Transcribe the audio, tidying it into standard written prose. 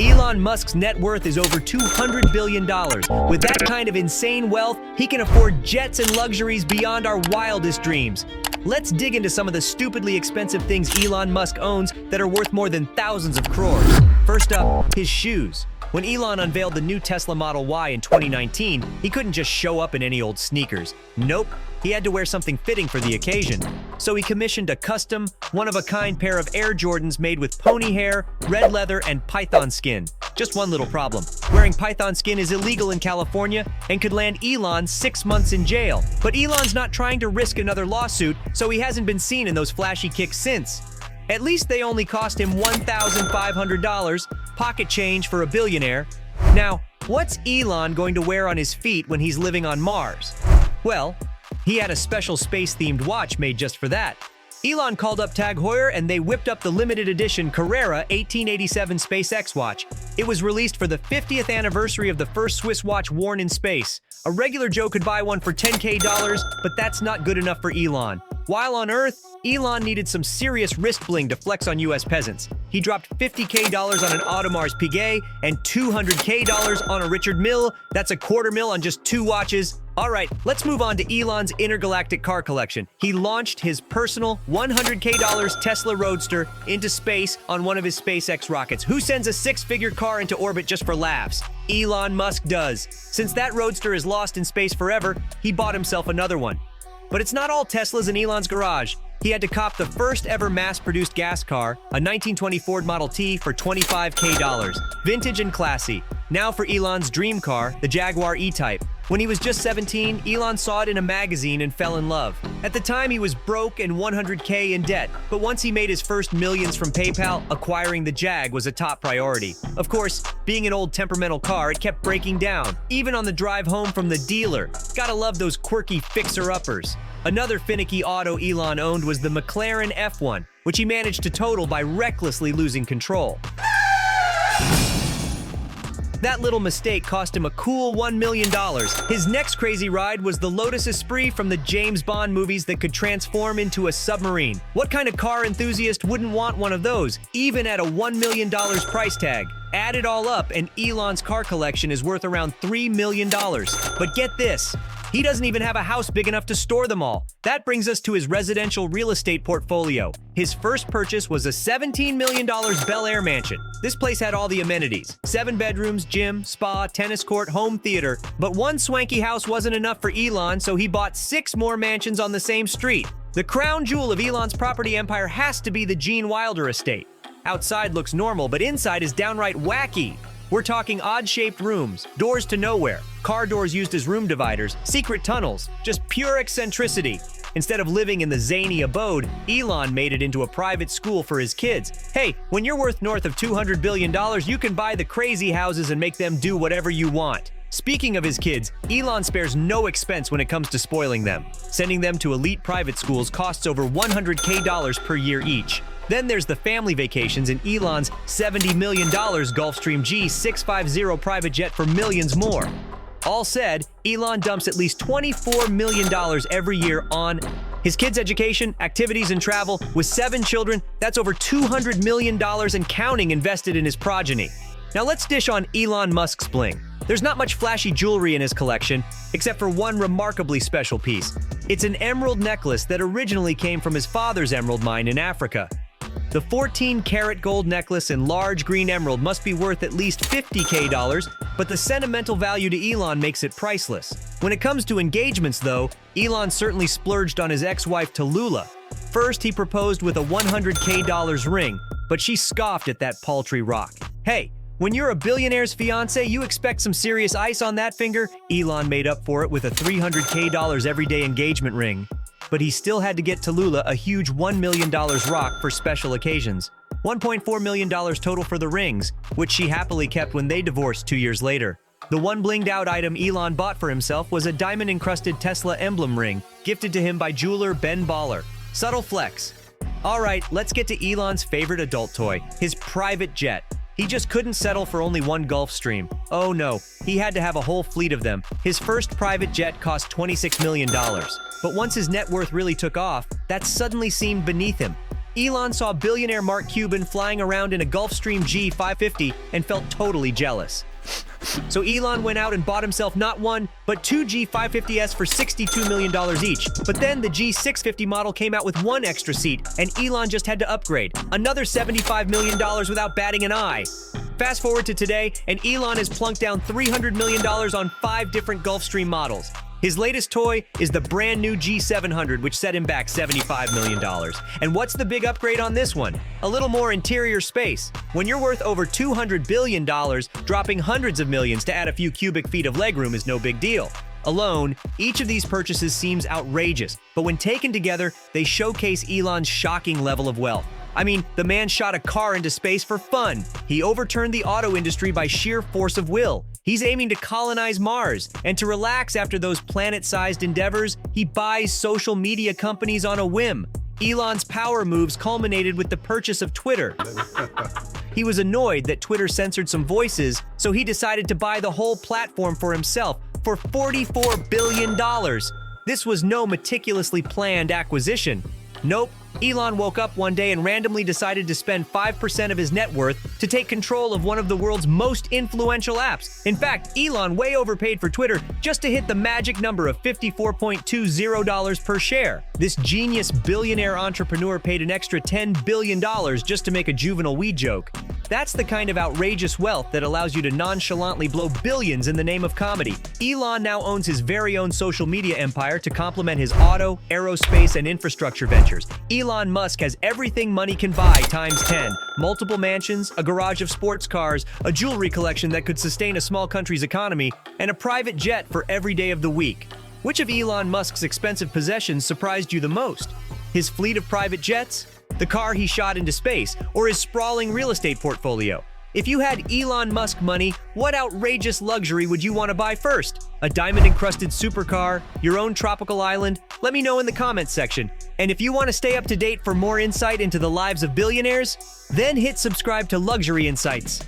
Elon Musk's net worth is over $200 billion. With that kind of insane wealth, he can afford jets and luxuries beyond our wildest dreams. Let's dig into some of the stupidly expensive things Elon Musk owns that are worth more than thousands of crores. First up, his shoes. When Elon unveiled the new Tesla Model Y in 2019, he couldn't just show up in any old sneakers. Nope, he had to wear something fitting for the occasion. So he commissioned a custom, one-of-a-kind pair of Air Jordans made with pony hair, red leather, and python skin. Just one little problem. Wearing python skin is illegal in California and could land Elon 6 months in jail. But Elon's not trying to risk another lawsuit, so he hasn't been seen in those flashy kicks since. At least they only cost him $1,500, pocket change for a billionaire. Now, what's Elon going to wear on his feet when he's living on Mars? Well, he had a special space-themed watch made just for that. Elon called up Tag Heuer and they whipped up the limited edition Carrera 1887 SpaceX watch. It was released for the 50th anniversary of the first Swiss watch worn in space. A regular Joe could buy one for $10K, but that's not good enough for Elon. While on Earth, Elon needed some serious wrist bling to flex on US peasants. He dropped $50K on an Audemars Piguet and $200K on a Richard Mille. That's a $250,000 on just 2 watches. Alright, let's move on to Elon's intergalactic car collection. He launched his personal $100K Tesla Roadster into space on one of his SpaceX rockets. Who sends a 6-figure car into orbit just for laughs? Elon Musk does. Since that Roadster is lost in space forever, he bought himself another one. But it's not all Teslas in Elon's garage. He had to cop the first ever mass-produced gas car, a 1920 Ford Model T, for $25K. Vintage and classy. Now for Elon's dream car, the Jaguar E-Type. When he was just 17, Elon saw it in a magazine and fell in love. At the time, he was broke and $100K in debt, but once he made his first millions from PayPal, acquiring the Jag was a top priority. Of course, being an old temperamental car, it kept breaking down, even on the drive home from the dealer. Gotta love those quirky fixer-uppers. Another finicky auto Elon owned was the McLaren F1, which he managed to total by recklessly losing control. That little mistake cost him a cool $1 million. His next crazy ride was the Lotus Esprit from the James Bond movies that could transform into a submarine. What kind of car enthusiast wouldn't want one of those, even at a $1 million price tag? Add it all up, and Elon's car collection is worth around $3 million. But get this, he doesn't even have a house big enough to store them all. That brings us to his residential real estate portfolio. His first purchase was a $17 million Bel Air mansion. This place had all the amenities: 7 bedrooms, gym, spa, tennis court, home theater. But one swanky house wasn't enough for Elon, so he bought 6 more mansions on the same street. The crown jewel of Elon's property empire has to be the Gene Wilder estate. Outside looks normal, but inside is downright wacky. We're talking odd-shaped rooms, doors to nowhere, car doors used as room dividers, secret tunnels, just pure eccentricity. Instead of living in the zany abode, Elon made it into a private school for his kids. Hey, when you're worth north of $200 billion, you can buy the crazy houses and make them do whatever you want. Speaking of his kids, Elon spares no expense when it comes to spoiling them. Sending them to elite private schools costs over $100K per year each. Then there's the family vacations in Elon's $70 million Gulfstream G650 private jet for millions more. All said, Elon dumps at least $24 million every year on his kids' education, activities, and travel. With 7 children, that's over $200 million and counting invested in his progeny. Now let's dish on Elon Musk's bling. There's not much flashy jewelry in his collection, except for one remarkably special piece. It's an emerald necklace that originally came from his father's emerald mine in Africa. The 14-karat gold necklace and large green emerald must be worth at least $50K, but the sentimental value to Elon makes it priceless. When it comes to engagements, though, Elon certainly splurged on his ex-wife Tallulah. First, he proposed with a $100K ring, but she scoffed at that paltry rock. Hey, when you're a billionaire's fiancé, you expect some serious ice on that finger? Elon made up for it with a $300K everyday engagement ring. But he still had to get Tallulah a huge $1 million rock for special occasions. $1.4 million total for the rings, which she happily kept when they divorced 2 years later. The one blinged-out item Elon bought for himself was a diamond-encrusted Tesla emblem ring, gifted to him by jeweler Ben Baller. Subtle flex. Alright, let's get to Elon's favorite adult toy, his private jet. He just couldn't settle for only one Gulfstream. Oh no, he had to have a whole fleet of them. His first private jet cost $26 million. But once his net worth really took off, that suddenly seemed beneath him. Elon saw billionaire Mark Cuban flying around in a Gulfstream G550 and felt totally jealous. So Elon went out and bought himself not one, but two G550s for $62 million each. But then the G650 model came out with one extra seat, and Elon just had to upgrade. Another $75 million without batting an eye. Fast forward to today, and Elon has plunked down $300 million on 5 different Gulfstream models. His latest toy is the brand new G700, which set him back $75 million. And what's the big upgrade on this one? A little more interior space. When you're worth over $200 billion, dropping hundreds of millions to add a few cubic feet of legroom is no big deal. Alone, each of these purchases seems outrageous, but when taken together, they showcase Elon's shocking level of wealth. I mean, the man shot a car into space for fun. He overturned the auto industry by sheer force of will. He's aiming to colonize Mars, and to relax after those planet-sized endeavors, he buys social media companies on a whim. Elon's power moves culminated with the purchase of Twitter. He was annoyed that Twitter censored some voices, so he decided to buy the whole platform for himself for $44 billion. This was no meticulously planned acquisition. Nope. Elon woke up one day and randomly decided to spend 5% of his net worth to take control of one of the world's most influential apps. In fact, Elon way overpaid for Twitter just to hit the magic number of $54.20 per share. This genius billionaire entrepreneur paid an extra $10 billion just to make a juvenile weed joke. That's the kind of outrageous wealth that allows you to nonchalantly blow billions in the name of comedy. Elon now owns his very own social media empire to complement his auto, aerospace, and infrastructure ventures. Elon Musk has everything money can buy times 10. Multiple mansions, a garage of sports cars, a jewelry collection that could sustain a small country's economy, and a private jet for every day of the week. Which of Elon Musk's expensive possessions surprised you the most? His fleet of private jets? The car he shot into space? Or his sprawling real estate portfolio? If you had Elon Musk money, what outrageous luxury would you want to buy first? A diamond-encrusted supercar? Your own tropical island? Let me know in the comments section. And if you want to stay up to date for more insight into the lives of billionaires, then hit subscribe to Luxury Insights.